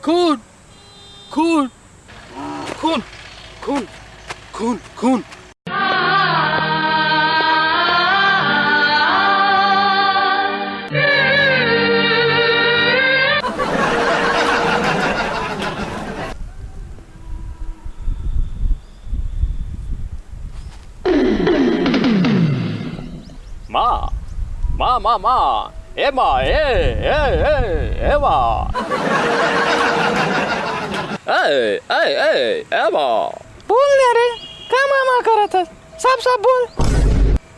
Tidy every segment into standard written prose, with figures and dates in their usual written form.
खून खून खून खून खून खून माँ माँ माँ माँ ए माँ ए माँ ए माँ बोल ना रे, का मामा करत हस? साफ साफ बोल,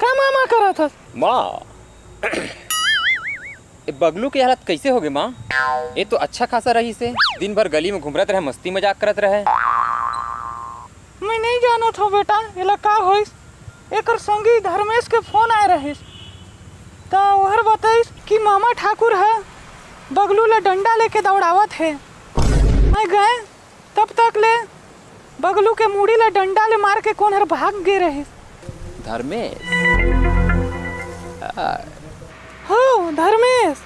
का मामा करत हस? माँ बगलू की हालत कैसे हो गई माँ? ये तो अच्छा खासा रही से दिन भर गली में घूमरत रहे, मस्ती मजाक करत रहे। मैं नहीं जानत हूँ बेटा, एला का होइस? एकर संगी धर्मेश के फोन आए रहिस तो वहर बताइस कि मामा ठाकुर है बगलू ला डंडा लेके दौड़ावत है। मैं गए तब तक ले बगलू के मुड़ी ला डंडा ले मार के कोन हर भाग गए रहिस। धर्मेश हो धर्मेश,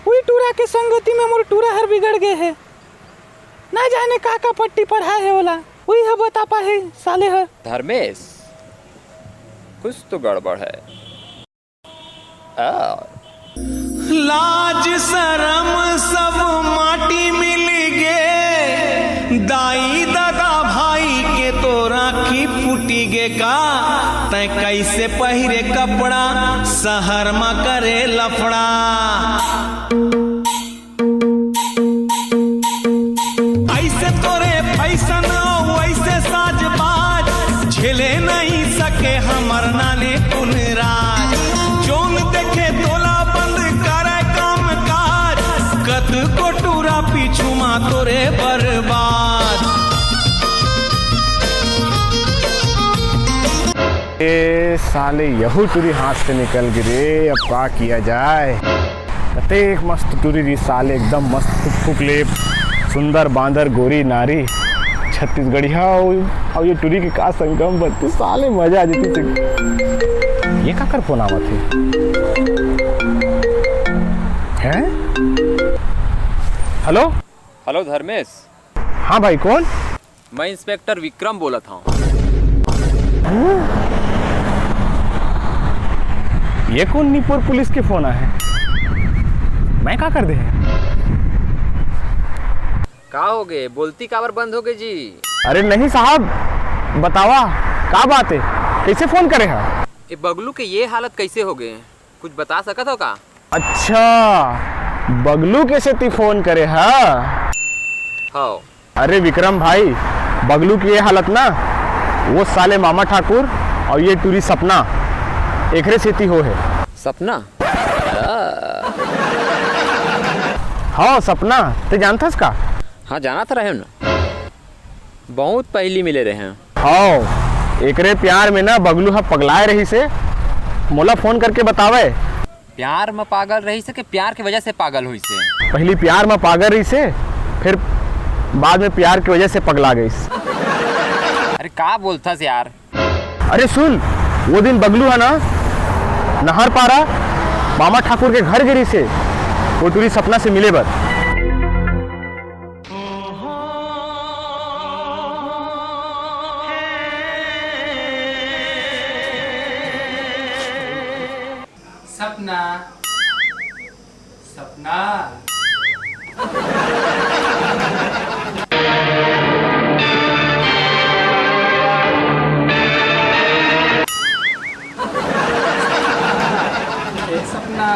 वही टूरा के संगति में मोर टूरा हर बिगड़ गए है। ना जाने का पट्टी पढ़ाए है ओला, वही है बता पाहे साले है। धर्मेश कुछ तो गड़बड़ है। लाज शरम सब माटी मिल गे, दाई दादा भाई के तो राखी फूटी गे का। तै कैसे पहिरे कपड़ा शहर में करे लफड़ा। ऐसे तोरे फैशन वैसे साजबाज, झेले नहीं सके हमर नाले कुल राज। जोन देखे तोला बंद करे काम काज, कत को टूरा पीछू मा तोरे बर्बाद। ए साले यहू टूरी हाथ से निकल गई रे, अब का किया जाए। कतेक मस्त टूरी री साले, एकदम मस्त फुक लेप, सुंदर बांदर गोरी नारी छत्तीसगढ़िया। और ये टूरी के का संगम बनती साले, मजा आ जाती। ये का कर फोन आवत है? Hello hello Dharmesh. हाँ भाई, कौन? मैं इंस्पेक्टर विक्रम बोला था। ये कौन नीपुर पुलिस के फोन है? मैं क्या कर दे? का हो गए, बोलती काबर बंद हो गई जी? अरे नहीं साहब, बतावा का बात है, कैसे फोन करे है? ये बगलू के ये हालत कैसे हो गए, कुछ बता सकत हो का? अच्छा, बगलू कैसे ती फोन करे है? हाँ। अरे विक्रम भाई, बगलू की ये हालत ना, वो साले मामा ठाकुर और ये टूरी सपना एकरे सेती हो है। सपना? हाँ सपना, ते जानथस का? हाँ जाना था रहे ना, बहुत पहली मिले रहे हैं। हाँ, एकरे प्यार में ना बगलू हा पगलाए रही से, मोला फोन करके बतावे। प्यार में पागल रही से कि प्यार की वजह से पागल हुई से? पहली प्यार में पागल रही से, फिर बाद में प्यार की वजह से पगला गई। अरे का बोलता यार? अरे सुन, वो दिन बगलू है ना नहर पारा मामा ठाकुर के घर गिरी से वो टूरी सपना से मिले बर। सपना सपना सपना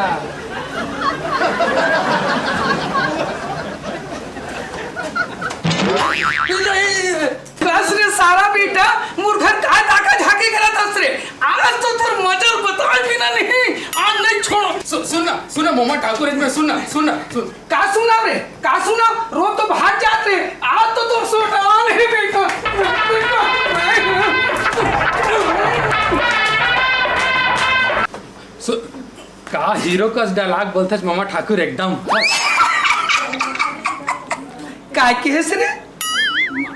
रे सारा बेटा मुर्घर का ताका झाके करा दस रे। आज तो तुर मजल बता भी ना नहीं, आज नहीं छोड़ो। सुनना मोमा ठाकुर इसमें सुनना का सुना रे, का सुना रो तो भाग जात रे। आज तो तुर सोटान है बेटा। का हीरो का डायलॉग बोलता है मामा ठाकुर एकदम का केस रे।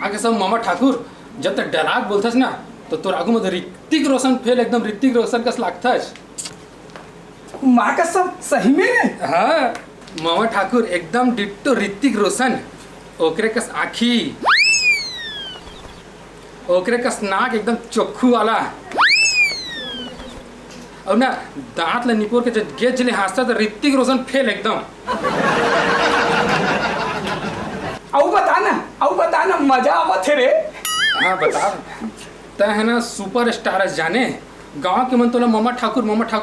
आगे सब मामा ठाकुर जब तक डायलॉग बोलता है ना तो तोर आगू में ऋतिक रोशन फेल एकदम ऋतिक रोशन का लगता है। माँ का सब सही में? हाँ मामा ठाकुर एकदम डिट्टो ऋतिक रोशन। ओकरे कस आखी, ओकरे कस नाक एकदम चोखू वाला, और ना दांत ले निपोर के जब गेज ले हंसता तो ऋतिक रोशन फेल एकदम। औ बता ना मजा आवत है रे। हाँ बता, तय है ना सुपर स्टार जाने, गांव के मन तोला मामा ठाकुर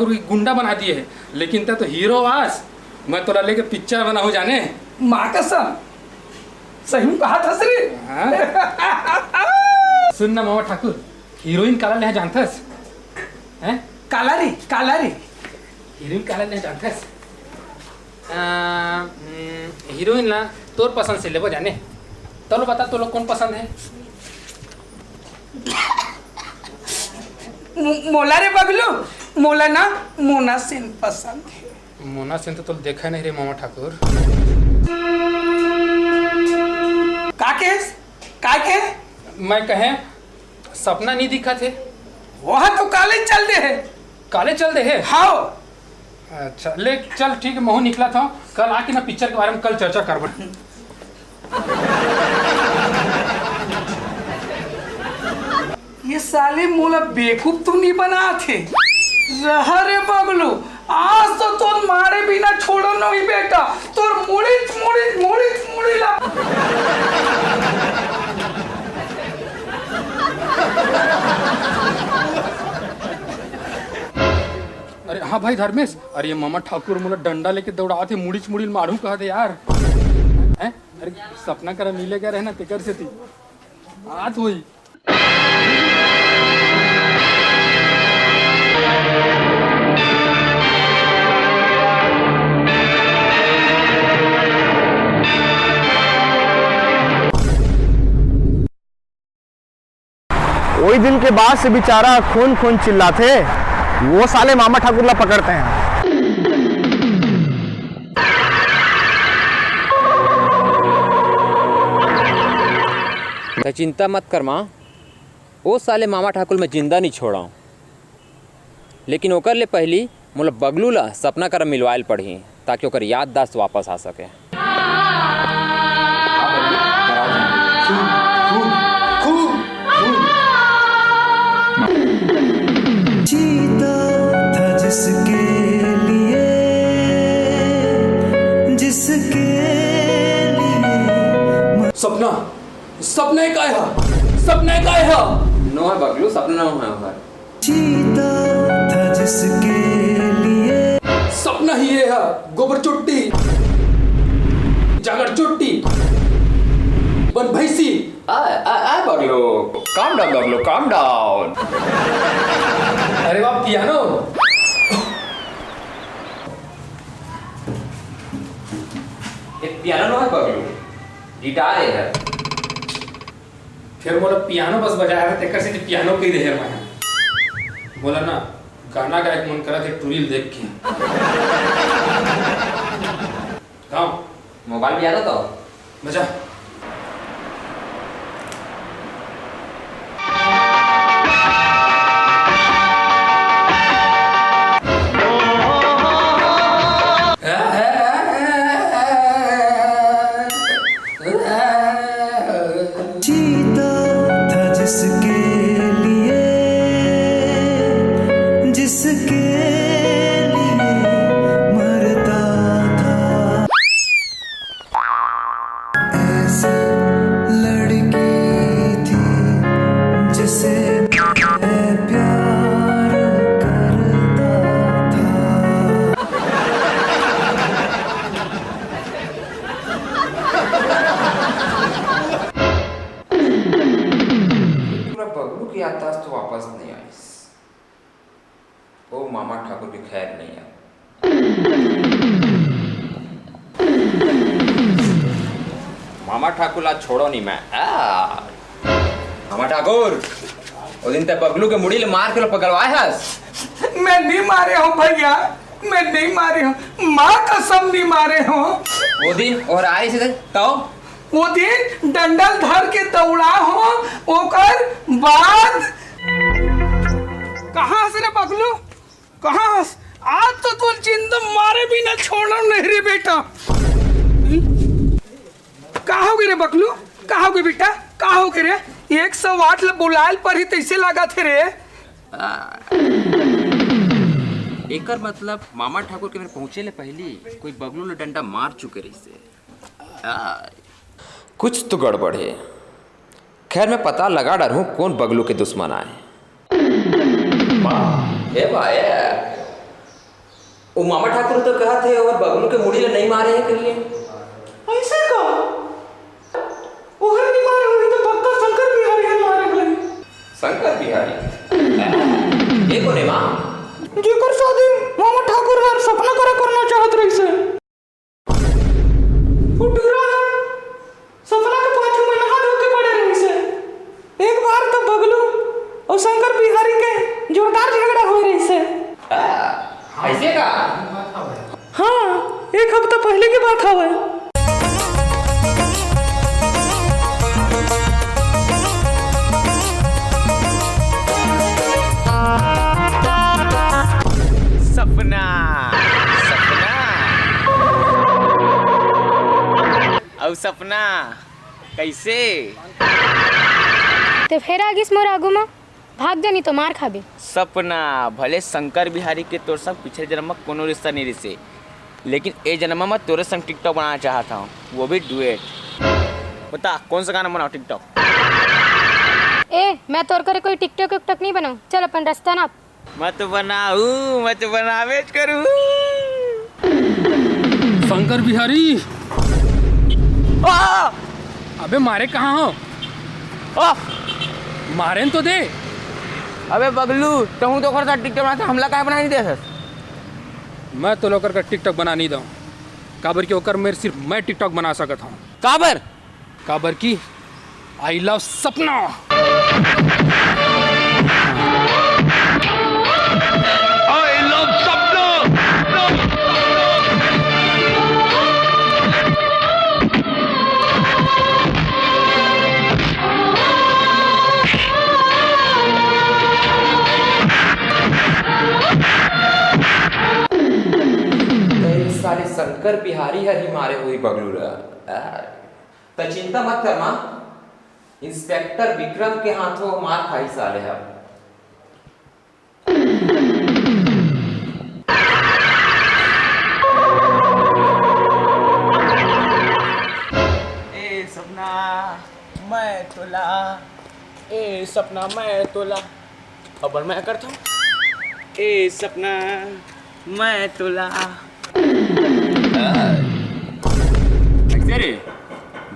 की गुंडा बना दिए है, लेकिन तय तो हीरो आस, मैं तोला लेके पिक्चर बनाऊं जाने। माँ कसम सही में कहा था रे। हाँ? सुन ना मामा ठाकुर, हीरोइन काला ले जानथस हैं? काला रे हीरोइन काला ले जानथस? हीरोइन ना तोर पसंद से लेबो जाने। तो बता तो लोग कौन पसंद है? मोला रे बगलू, मोला ना मोना सेन पसंद है। मोना सेन तो देखा नहीं रे मामा ठाकुर। का के मैं कहे सपना नहीं दिखा थे, वहाँ तो काले चल दे है। काले चल दे है। हाँ अच्छा ले चल ठीक है, महू निकला था, कल आके ना पिक्चर के बारे में कल चर्चा करब। ये साले मोला बेवकूफ तो नहीं बना थे। रहा रे बगलू, आज तो तोर मारे बिना छोड़ो नहीं बेटा, तोर मुड़ी ला। अरे हाँ भाई धर्मेश, अरे ये मामा ठाकुर मोला डंडा लेके दौड़ा थे, मुड़ी मारू कहा थे यार हैं? अरे सपना करा मिले गया रहना तेकर से थी आज हुई। वही दिन के बाद से बेचारा खून चिल्लाते, वो साले मामा ठाकुर ला पकड़ते हैं। तो चिंता मत कर माँ, वो साले मामा ठाकुर में जिंदा नहीं छोड़ा, लेकिन ओकर ले पहली मोला बगलू ला सपना कर मिलवायल पड़ी, ताकि ओकर याददाश्त वापस आ सके। सपने का है नो है बगलू, सपना नो है ओकर। जीता था जिसके लिए, सपना ही है गोबर चुट्टी, जागर चुट्टी, बन भैंसी। बगलू काम डाउन, बगलू काम डाउन। अरे वाह पियानो, ये पियानो नो है बगलू, गिटार है। फिर बोला पियानो बस बजाया था, तेकर से पियानो के रहे मैं बोला ना गाना का एक मन करा थे टूरिल देख के। गाँव मोबाइल भी आ रहा तो बजा। बगलू की याददाश्त तो वापस नहीं आई, वो मामा ठाकुर की खैर नहीं आई। मामा ठाकुर आज छोड़ो नहीं मैं। मामा ठाकुर वो दिन तक बगलू के मुड़ी ले मार के पकड़वाए हस। मैं नहीं मारे हूँ भैया, मैं नहीं मारे हूँ, माँ कसम नहीं मारे हूँ। वो दिन और आई से तो वो दिन डंडल धर के दौड़ा हो, ओकर बाद कहाँ हंस रे बगलू, कहाँ हंस? आज तो तू जिंदा मारे भी ना छोड़ो नहीं रे बेटा। का हो गए रे बकलू, का हो गए बेटा, का हो गए रे? 108 बुलायल पर ही तैसे लगा थे रे। एकर मतलब मामा ठाकुर के मेरे पहुंचे ले पहली कोई बगलू ले डंडा मार चुके रही से। कुछ तो गड़बड़ है। खैर मैं पता लगा डर हूँ कौन बगलू के दुश्मन आए। वो मामा ठाकुर तो कहा थे और बगलू के मुड़ी ले नहीं मारे हैं करिए। ऐसे का ओहर नहीं मारे हुए तो पक्का शंकर बिहारी है मारे हुए। शंकर बिहारी ये कौन है माँ? जेकर शादी मामा ठाकुर हर सपना करना चाहत रही से। फुटूरा है सपना के पाछू में नहा धो के पड़े रही से। एक बार तो बगलू और शंकर बिहारी के जोरदार झगड़ा हो रही से। ऐसे का? हाँ, एक हफ्ता पहले की बात हवे। सपना सपना और सपना कैसे? तो फिर आगिस मोर आगू में भाग जानी तो मार खाबे। सपना भले शंकर बिहारी के तोर संग पिछले जन्म में कोनो रिश्ता नहीं रिसे, लेकिन ए जन्म में तोरे संग टिकटॉक बनाना चाहता हूँ, वो भी डुएट। बता कौन सा गाना बनाओ टिकटॉक? ए मैं तोर करे कोई टिकटॉक विकटॉक नहीं बनाऊं, चल अपन रास्ता नाप। मत बनाऊं मत बनावेज करूं। शंकर बिहारी अबे मारे कहाँ हो? मारे तो दे। अबे बगलू तू तो कर टिकटॉक बनाता, हमला काहे बना नहीं दे? मैं तो लोकर का टिकटॉक बना नहीं दूँ काबर की होकर मेरे सिर्फ मैं टिकटॉक बना सकता हूँ। काबर? काबर की आई लव सपना। सारे शंकर बिहारी हर ही मारे हुई बगलू तो चिंता मत कर माँ, इंस्पेक्टर विक्रम के हाथों मार खाई साले अब। ए सपना मैं तोला, ए सपना मैं तोला, खबर मैं करता हूँ। ए सपना मैं तोला। कैसे रे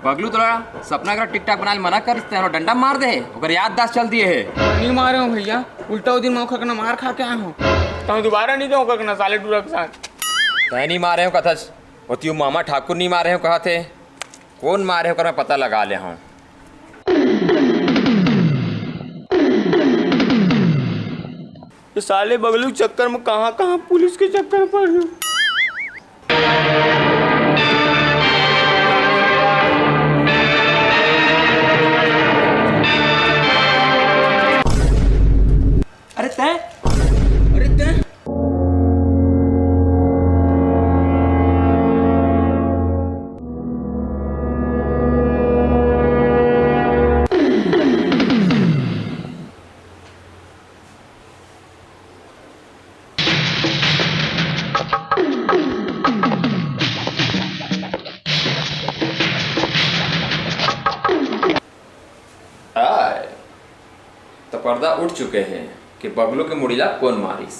बगलू तोरा सपना का टिकटॉक बनाने मना कर डंडा मार दे ओकर याददाश्त चल दिए है। नहीं मारे हूँ भैया, उल्टा दिन मौका करना मार खा के आया हूँ तो दोबारा नहीं दूँ करना साले टूरा के साथ। तय नहीं मारे हो कथा होती मामा ठाकुर नहीं मारे हो कहा थे, कौन मारे हो कर मैं पता लगा ले हूँ। तो साले बगलू चक्कर में कहाँ कहाँ पुलिस के चक्कर पड़ रहे। अरे तय तो पर्दा उठ चुके हैं कि बगलू के मुड़ीला कौन मारिस।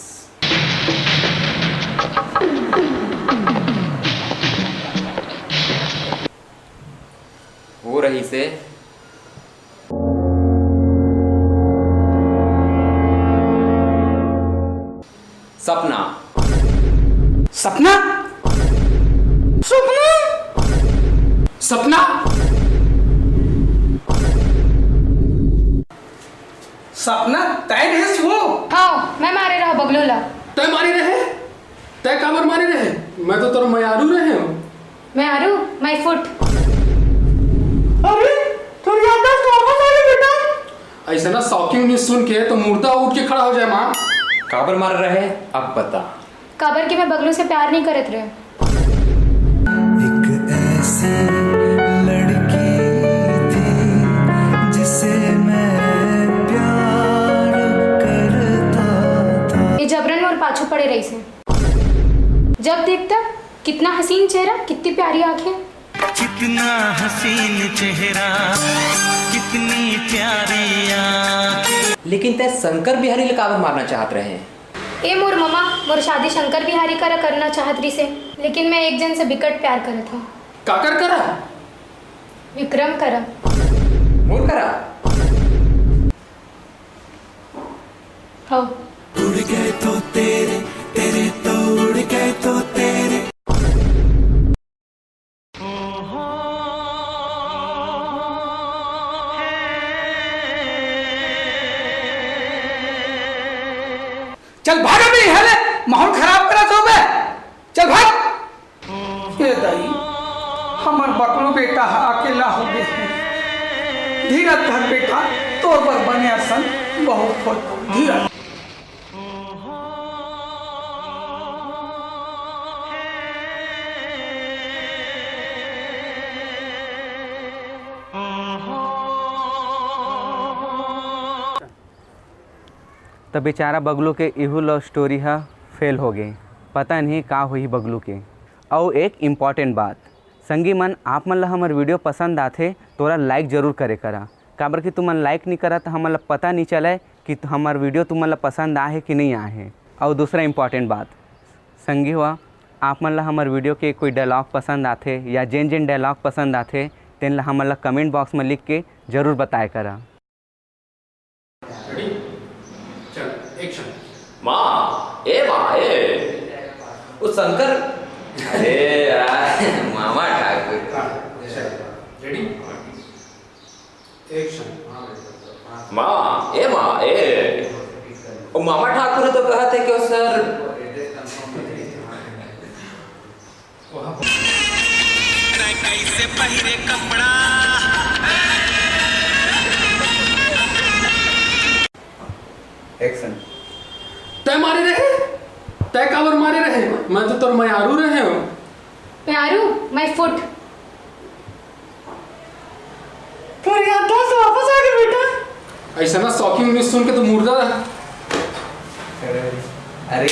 हो रही से सपना सपना सपना सपना सपना तय ढेस वो। हाँ मैं मारे रहा बगलू ला। तय मारी रहे, तय काबर मारी रहे? मैं तो तोर मयारू रहे हूँ। मैं आरू माय फुट। अरे थोड़ी याददाश्त तो वापस आ गई बेटा। ऐसे ना शॉकिंग न्यूज सुन के तो मुर्दा उठ के खड़ा हो जाए माँ। काबर मार रहे अब बता। काबर के मैं बगलू से प्यार नहीं करत रहे। एक ऐसी लड़की जबरन और पाछू पड़े रही से। जब देखता कितना हसीन चेहरा, कितनी प्यारी आंखें। कितना हसीन चेहरा, कितनी प्यारी आँखें। लेकिन तय शंकर बिहारी ले काबर मारना चाहत रहे हैं? ए मोर ममा, मोर शादी शंकर बिहारी करा करना चाहत रही से, लेकिन मैं एक जन से बिकट प्यार करत हूँ। काकर करा? विक्रम करा। मोर करा? हाँ। उड़ गए तो तेरे, तेरे तो उड़ गए तो तेरे। चल भाग अभी, हेले माहौल खराब करा तो बे। चल भाग। ये दाई हमार बकलो बेटा अकेला हो गए। धीरज धर बेटा, तोर पर बने सन बहुत हो। धीरज। तो बेचारा बगलू के इहू लव स्टोरी है फेल हो गई। पता नहीं का हुई बगलू के। और एक इम्पॉर्टेंट बात, संगी मन आप मन ला हमार वीडियो पसंद आथे तोरा लाइक जरूर करे करा। काबर कि तुमन लाइक नहीं करा तो हमन ला पता नहीं चले कि हमार वीडियो तुमन ला पसंद आए कि नहीं आए। और दूसरा इम्पॉर्टेंट बात, संगी हुआ आप मन ला हमार वीडियो के कोई डायलॉग पसंद आथे या जिन जिन डायलॉग पसंद आथे तेन ला हमन ला कमेंट बॉक्स में लिख के जरूर बताए करा। माँ ए उस शंकर, अरे यार मामा ठाकुर। Ready action. माँ ए ओ मामा ठाकुर तो कहा थे कि वो सर कैसे पहरे कपड़ा। एक्शन। तय मारे रहे, तय काबर मारे रहे? मैं तो तोर मयारू रहे हो। Pyaru my foot. फिर याददाश्त वापस आ गई बेटा। ऐसा ना शौकीन न्यूज़ सुन के तो मुर्दा। अरे